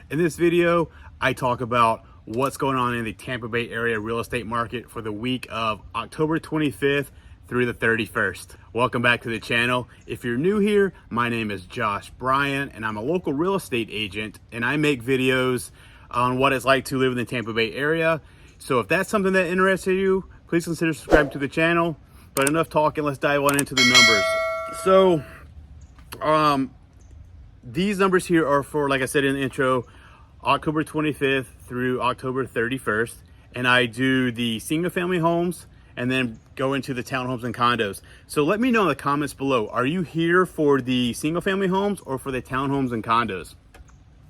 In this video, I talk about what's going on in the Tampa Bay area real estate market for the week of October 25th through the 31st. Welcome back to the channel. If you're new here, my name is Bryan, and I'm a local real estate agent, and I make videos on what it's like to live in the Tampa Bay area. So if that's something that interests you, please consider subscribing to the channel. But enough talking, let's dive on into the numbers. So, these numbers here are for, like I said in the intro, October 25th through October 31st. And I do the single family homes and then go into the townhomes and condos. So let me know in the comments below, are you here for the single family homes or for the townhomes and condos?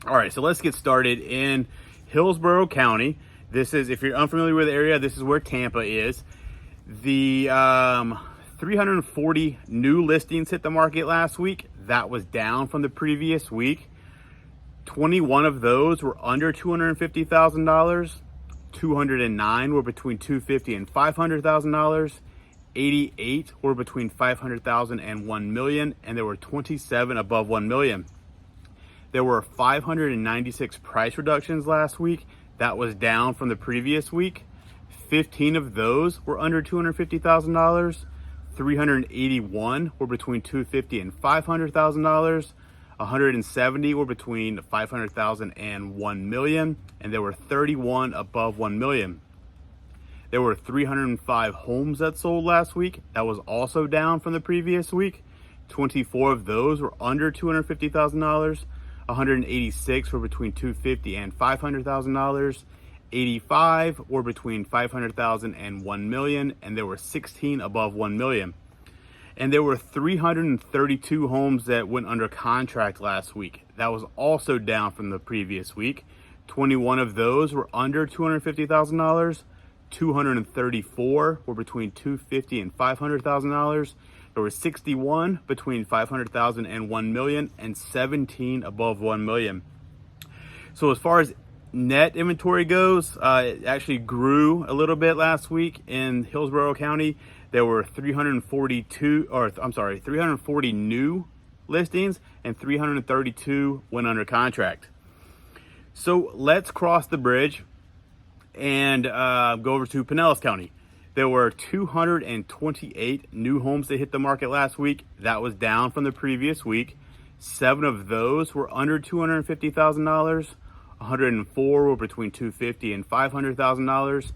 All right, so let's get started in Hillsborough County. This is, if you're unfamiliar with the area, this is where Tampa is. The 340 new listings hit the market last week. That was down from the previous week. 21 of those were under $250,000. 209 were between $250,000 and $500,000. 88 were between $500,000 and $1 million, and there were 27 above $1 million. There were 596 price reductions last week. That was down from the previous week. 15 of those were under $250,000. 381 were between $250,000 and $500,000. 170 were between $500,000 and $1 million, and there were 31 above $1 million. There were 305 homes that sold last week. That was also down from the previous week. 24 of those were under $250,000. 186 were between $250,000 and $500,000. 85 were between $500,000 and $1 million, and there were 16 above $1 million. And there were 332 homes that went under contract last week. That was also down from the previous week. 21 of those were under $250,000. 234 were between $250,000 and $500,000. There were 61 between $500,000 and $1 million, and 17 above $1 million. So as far as net inventory goes, it actually grew a little bit last week in Hillsborough County. There were 340 new listings, and 332 went under contract. So let's cross the bridge and go over to Pinellas County. There were 228 new homes that hit the market last week. That was down from the previous week. 7 of those were under $250,000. 104 were between $250,000 and $500,000.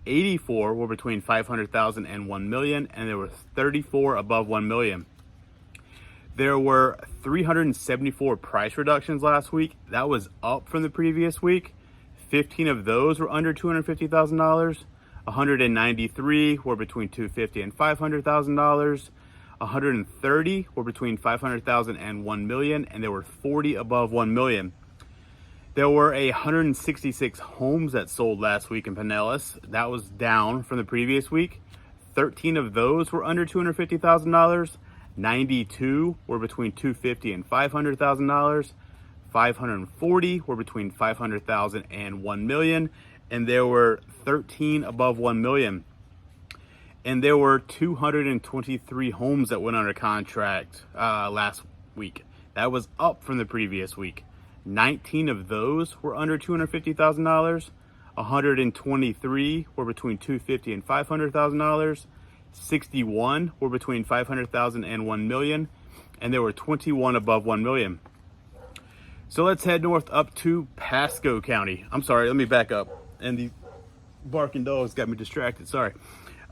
84 were between $500,000 and $1 million, and there were 34 above $1 million. There were 374 price reductions last week. That was up from the previous week. 15 of those were under $250,000. 193 were between $250,000 and $500,000. 130 were between $500,000 and $1 million, and there were 40 above $1 million. There were 166 homes that sold last week in Pinellas. That was down from the previous week. 13 of those were under $250,000. 92 were between $250,000 and $500,000. 540 were between $500,000 and $1 million, and there were 13 above $1 million. And there were 223 homes that went under contract last week. That was up from the previous week. 19 of those were under $250,000. 123 were between $250,000 and $500,000. 61 were between $500,000 and $1 million, and there were 21 above $1 million. So let's head north up to Pasco County. I'm sorry, let me back up. And the barking dogs got me distracted, sorry.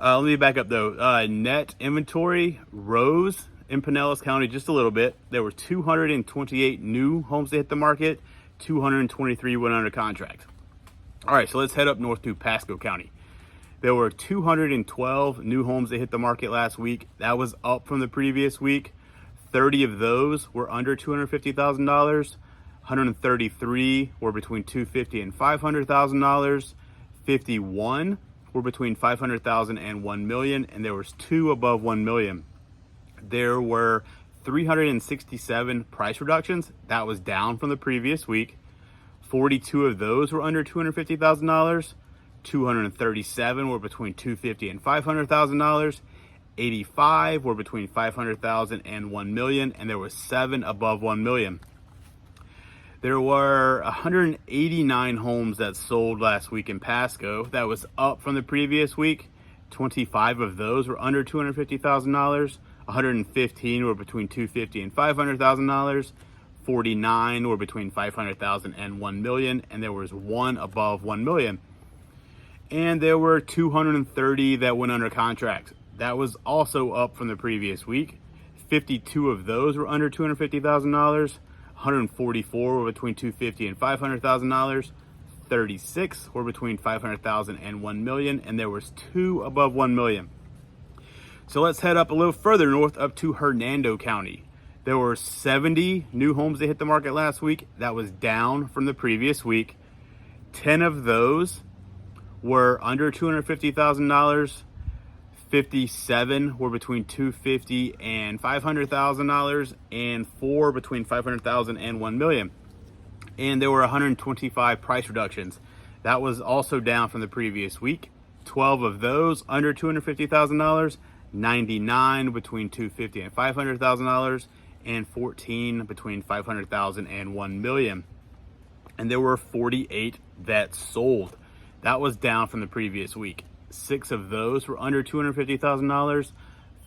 Let me back up though. Net inventory rose in Pinellas County just a little bit. There were 228 new homes that hit the market. 223 went under contract. All right, so let's head up north to Pasco County. There were 212 new homes that hit the market last week. That was up from the previous week. 30 of those were under $250,000. 133 were between $250,000 and $500,000. 51 were between $500,000 and $1 million, and there was 2 above $1 million. There were 367 price reductions. That was down from the previous week. 42 of those were under $250,000. 237 were between $250,000 and $500,000. 85 were between $500,000 and $1 million, and there were 7 above $1 million. There were 189 homes that sold last week in Pasco. That was up from the previous week. 25 of those were under $250,000. 115 were between $250,000 and $500,000. 49 were between $500,000 and $1 million, and there was one above $1 million. And there were 230 that went under contract. That was also up from the previous week. 52 of those were under $250,000. 144 were between $250,000 and $500,000. 36 were between $500,000 and $1 million, and there was two above $1 million. So let's head up a little further north up to Hernando County. There were 70 new homes that hit the market last week. That was down from the previous week. 10 of those were under $250,000. 57 were between $250,000 and $500,000, and 4 between $500,000 and $1 million. And there were 125 price reductions. That was also down from the previous week. 12 of those under $250,000, 99 between $250,000 and $500,000, and 14 between $500,000 and $1 million. And there were 48 that sold. That was down from the previous week. 6 of those were under $250,000.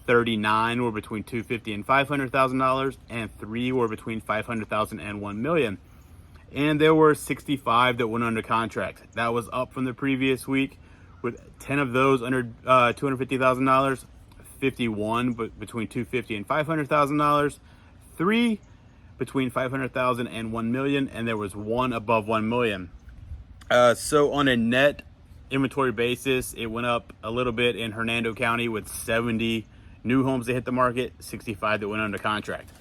39 were between $250,000 and $500,000, and 3 were between $500,000 and $1 million. And there were 65 that went under contract. That was up from the previous week, with 10 of those under $250,000, 51 between $250,000 and $500,000, 3 between $500,000 and $1 million, and there was one above $1 million. So on a net inventory basis, it went up a little bit in Hernando County with 70 new homes that hit the market, 65 that went under contract.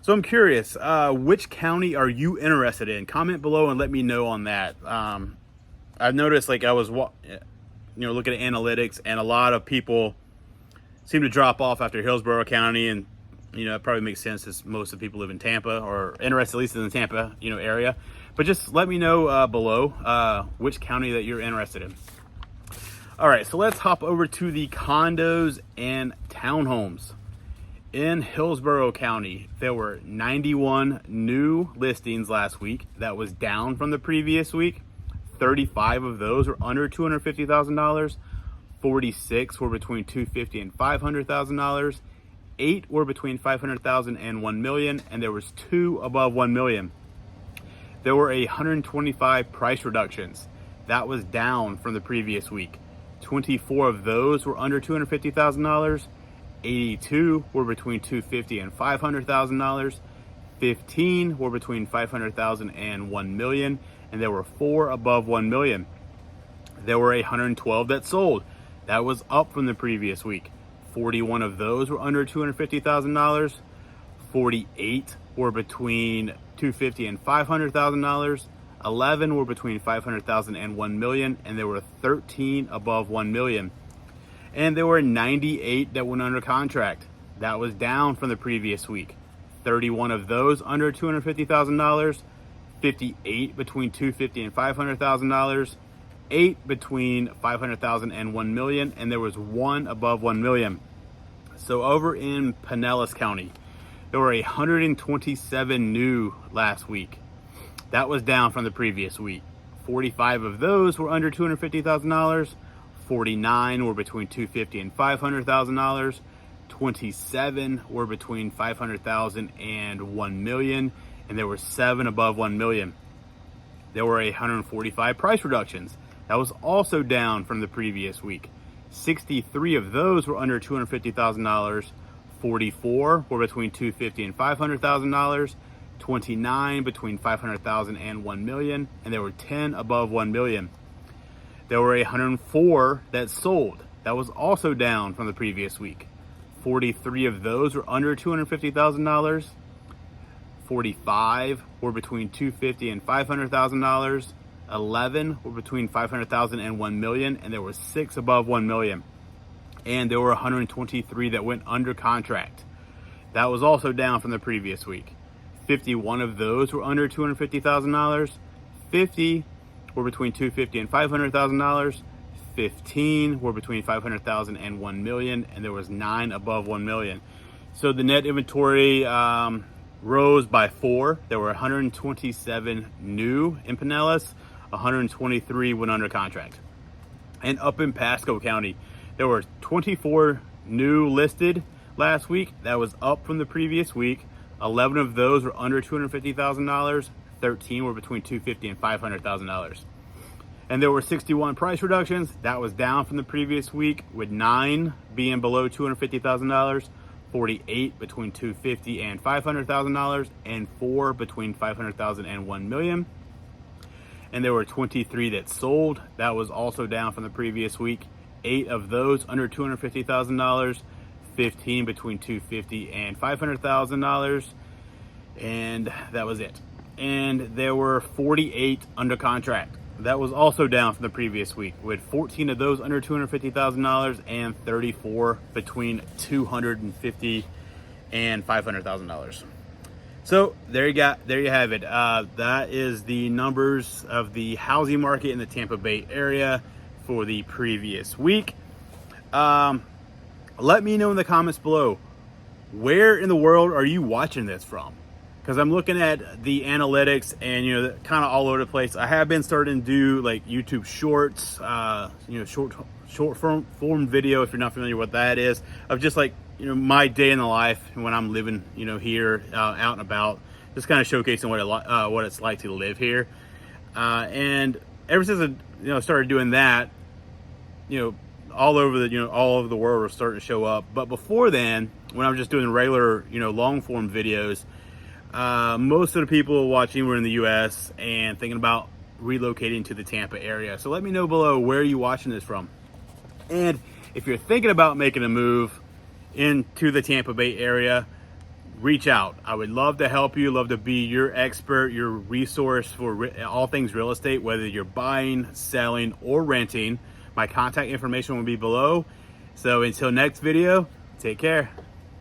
So I'm curious, which county are you interested in? Comment below and let me know on that. I've noticed, like, I was looking at analytics, and a lot of people seem to drop off after Hillsborough County, and it probably makes sense as most of the people live in Tampa, or interested at least in the Tampa area. But just let me know below which county that you're interested in. All right, so let's hop over to the condos and townhomes. In Hillsborough County, there were 91 new listings last week. That was down from the previous week. 35 of those were under $250,000. 46 were between $250,000 and $500,000. 8 were between $500,000 and $1 million, and there was 2 above $1 million. There were 125 price reductions. That was down from the previous week. 24 of those were under $250,000. 82 were between $250,000 and $500,000. 15 were between $500,000 and $1 million, and there were 4 above $1 million. There were 112 that sold. That was up from the previous week. 41 of those were under $250,000. 48 were between $250,000 and $500,000. 11 were between $500,000 and $1 million, and there were 13 above $1 million. And there were 98 that went under contract. That was down from the previous week. 31 of those under $250,000. 58 between $250,000 and $500,000. 8 between $500,000 and $1 million, and there was 1 above $1 million. So over in Pinellas County, there were 127 new last week. That was down from the previous week. 45 of those were under $250,000. 49 were between $250,000 and $500,000. 27 were between $500,000 and $1 million, and there were 7 above $1 million. There were 145 price reductions. That was also down from the previous week. 63 of those were under $250,000. 44 were between $250,000 and $500,000. 29 between $500,000 and $1 million, and there were 10 above $1 million. There were 104 that sold. That was also down from the previous week. 43 of those were under $250,000. 45 were between $250,000 and $500,000. 11 were between $500,000 and $1 million, and there were 6 above $1 million. And there were 123 that went under contract. That was also down from the previous week. 51 of those were under $250,000. 50 were between $250,000 and $500,000. 15 were between $500,000 and $1 million, and there was 9 above $1 million. So the net inventory rose by 4. There were 127 new in Pinellas, 123 went under contract. And up in Pasco County, there were 24 new listed last week. That was up from the previous week. 11 of those were under $250,000. 13 were between $250,000 and $500,000. And there were 61 price reductions. That was down from the previous week, with 9 being below $250,000, 48 between $250,000 and $500,000, and 4 between $500,000 and $1 million. And there were 23 that sold. That was also down from the previous week. 8 of those under $250,000, 15 between $250,000 and $500,000, and that was it. And there were 48 under contract. That was also down from the previous week, with 14 of those under $250,000 and 34 between $250,000 and $500,000. So there you have it. That is the numbers of the housing market in the Tampa Bay area for the previous week. Let me know in the comments below, where in the world are you watching this from? Because I'm looking at the analytics and, kind of all over the place. I have been starting to do like YouTube shorts, short form video, if you're not familiar with what that is, of just like, my day in the life when I'm living, here out and about, just kind of showcasing what it's like to live here. And ever since I started doing that, all over the world was starting to show up. But before then, when I was just doing regular, long form videos, most of the people watching were in the US and thinking about relocating to the Tampa area. So let me know below, where are you watching this from? And if you're thinking about making a move into the Tampa Bay area, reach out. I would love to help you, love to be your expert, your resource for all things real estate, whether you're buying, selling, or renting. My contact information will be below. So until next video, take care.